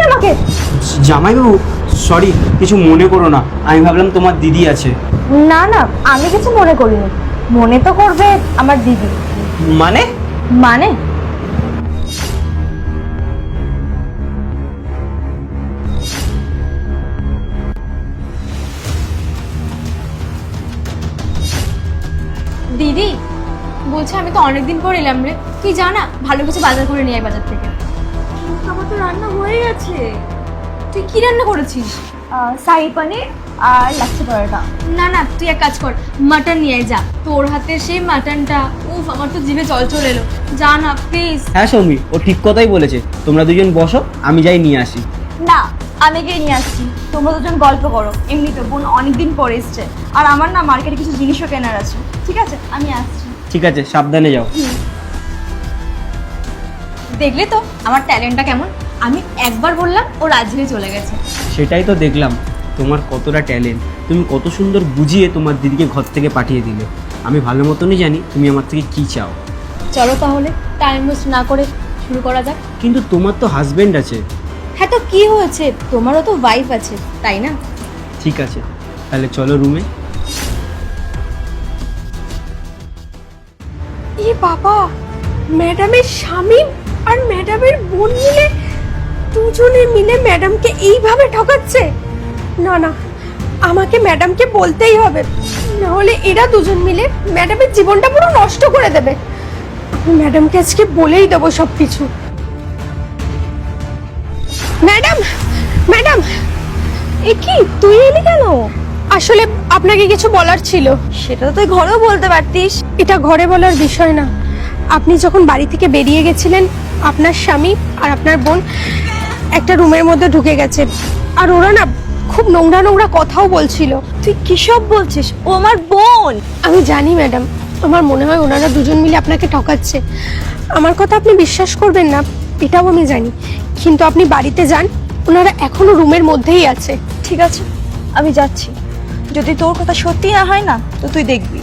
আমাকে? জামাইবাবু সরি, কিছু মনে করো না, আমি ভাবলাম তোমার দিদি আছে। না না, আমি কিছু মনে করিনি। মনে তো করবে আমার দিদি। মানে? মানে দিদি বলছে আমি তো অনেকদিন পর এলাম রে, তুই জানা ভালো কিছু বাজার করে নিয়ে আয় বাজার থেকে। আমার তো রান্না হয়ে গেছে। তুই কি রান্না করেছিস? শাহী পনির আর লাচ্ছি পরোটা। না না, তুই এক কাজ কর, মাটন নিয়ে আয় যা। তোর হাতের সেই মাটনটা, উফ, আমার তো জিভে জল চলে এলো। যা না প্লিজ। হ্যাঁ সৌমি, ও ঠিক কথাই বলেছে, তোমরা দুজন বসো, আমি যাই নিয়ে আসি। না, আমি গিয়ে নিয়ে আসছি। তোমরা দুজন গল্প করো। এমনিতে বোন অনেকদিন পরে এসছে, আর আমার না মার্কেটে কিছু জিনিসও কেনার আছে। ঠিক আছে, আমি আসছি। ঠিক আছে, সাবধানে যাও। দেখলে তো আমার ট্যালেন্টটা কেমন? আমি একবার বললাম ও রাজি হয়ে চলে গেছে। সেটাই তো দেখলাম, তোমার কতটা ট্যালেন্ট, তুমি কত সুন্দর বুঝিয়ে তোমার দিদিকে ঘর থেকে পাঠিয়ে দিলে। আমি ভালো মতনই জানি তুমি আমার থেকে কি চাও। চলো তাহলে টাইম ওয়েস্ট না করে শুরু করা যাক। কিন্তু তোমার তো হাজবেন্ড আছে। হ্যাঁ তো কি হয়েছে, তোমারও তো ওয়াইফ আছে তাই না? ঠিক আছে, তাহলে চলো রুমে। এ বাবা, ম্যাডামের স্বামী আর ম্যাডামের বোন মিলে দুজনে মিলে ম্যাডামকে এইভাবে ঠকাচ্ছে। না না, আমাকে ম্যাডামকে বলতেই হবে, না হলে এরা দুজন মিলে ম্যাডামের জীবনটা পুরো নষ্ট করে দেবে। আমি ম্যাডামকে আজকে বলেই দেবো সব কিছু। ম্যাডাম, ম্যাডাম, এ কি তুই এলি কেন? আসলে আপনাকে কিছু বলার ছিল। সেটা তো তুই ঘরেও বলতে পারতিস। এটা ঘরে বলার বিষয় না। আপনি যখন বাড়ি থেকে বেরিয়ে গেছিলেন, আপনার স্বামী আর আপনার বোন একটা রুমের মধ্যে ঢুকে গেছে, আর ওরা না খুব নোংরা নোংরা কথাও বলছিল। তুই কি সব বলছিস? ও আমার বোন। আমি জানি ম্যাডাম, আমার মনে হয় ওনারা দুজন মিলে আপনাকে ঠকাচ্ছে। আমার কথা আপনি বিশ্বাস করবেন না, এটাও আমি জানি, কিন্তু আপনি বাড়িতে যান, ওনারা এখনো রুমের মধ্যেই আছে। ঠিক আছে, আমি যাচ্ছি। যদি তোর কথা সত্যি না হয় না, তো তুই দেখবি।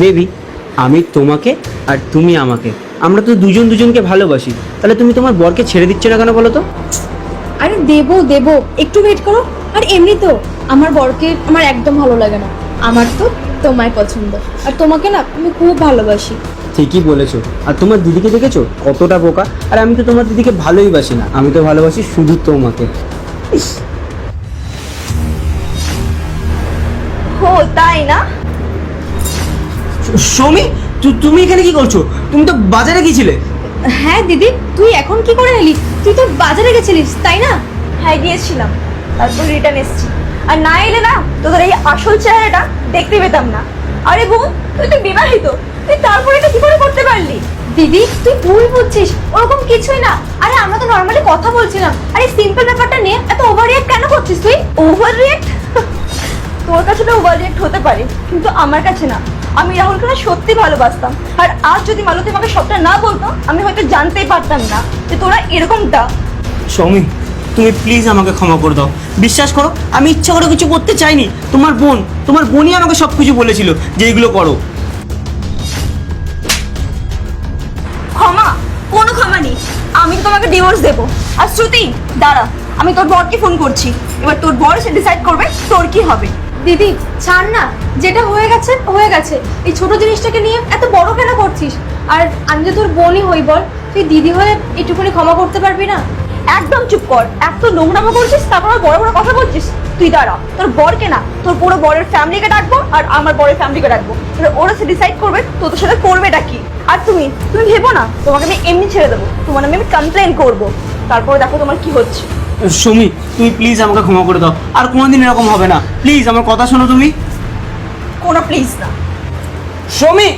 বেবি, আমি তোমাকে আর তুমি আমাকে, আমরা তো দুজন দুজনকে ভালোবাসি, তাহলে তুমি তোমার বরকে ছেড়ে দিচ্ছ না কেন বলো তো? আরে দেবো দেবো, একটু ওয়েট করো। আর এমনি তো আমার বরকে আমার একদম ভালো লাগে না। আমার তো তোমায় পছন্দ, আর তোমাকে না আমি খুব ভালোবাসি। ঠিকই বলেছো। আর তোমার দিদিকে দেখেছো কতটা বোকা? আর আমি তো তোমার দিদিকে ভালোই বাসি না, আমি তো ভালোবাসি শুধু তোমাকে। ও তাই না? সৌমি, তুমি এখানে কি করছো? তুমি তো বাজারে গিয়েছিলে। হ্যাঁ দিদি, তুই এখন কি করে এলি? তুই তো বাজারে গেছিলিস তাই না? হ্যাঁ গিয়েছিলাম, তারপর রিটার্ন এসেছি। আর না এলে না তোদের এই আসল চেহারাটা দেখতে পেতাম না। আরে বোন, তুই তো বিবাহিত, তুই তারপরে এটা কি করে করতে পারলি? দিদি তুই ভুল বুঝছিস, ওরকম কিছুই না। আরে আমরা তো নর্মালি কথা বলছিলাম। আরে সিম্পল ব্যাপারটা নিয়ে এত ওভার রিঅ্যাক্ট কেন করছিস তুই? Over react? তোর কাছে তো ওভার রিয়েক্ট হতে পারে, কিন্তু আমার কাছে না। আমি রাহুলকে না সত্যি ভালোবাসতাম, আর আজ যদি মালতী আমাকে সবটা না বলতো, আমি হয়তো জানতেই পারতাম না যে তোরা এরকমটা। সৌমি, তুমি প্লিজ আমাকে ক্ষমা করে দাও। বিশ্বাস করো, আমি ইচ্ছা করে কিছু করতে চাইনি। তোমার বোনই আমাকে সব কিছু বলেছিল যে এইগুলো করো। ক্ষমা? কোনো ক্ষমা নেই। আমি তো তোমাকে ডিভোর্স দেবো। আর শ্রুতি, দাঁড়া, আমি তোর বরকে ফোন করছি। এবার তোর বর সে ডিসাইড করবে তোর কি হবে। দিদি ছাড় না, যেটা হয়ে গেছে হয়ে গেছে। এই ছোট জিনিসটাকে নিয়ে এত বড় কেন করছিস? আর আমি যে তোর বোনই হই, বল তুই দিদি হয়ে একটুখানি ক্ষমা করতে পারবি না? একদম চুপ কর। এত নোংরামো করছিস, তারপর বড় বড় কথা বলছিস। তুই দাঁড়া, তোর বরকে না, তোর পুরো বরের ফ্যামিলিকে ডাকবো, আর আমার বরের ফ্যামিলিকে ডাকবো। এবার ওরা সে ডিসাইড করবে তোদের সাথে করবেটা কি। আর তুমি ভেবো না তোমাকে আমি এমনি ছেড়ে দেবো, তোমার আমি কমপ্লেন করবো। তারপরে দেখো তোমার কি হচ্ছে। সৌমি, তুমি প্লিজ আমাকে ক্ষমা করে দাও, আর কোনোদিন এরকম হবে না। প্লিজ আমার কথা শোনো তুমি। কোনো প্লিজ না। সৌমি।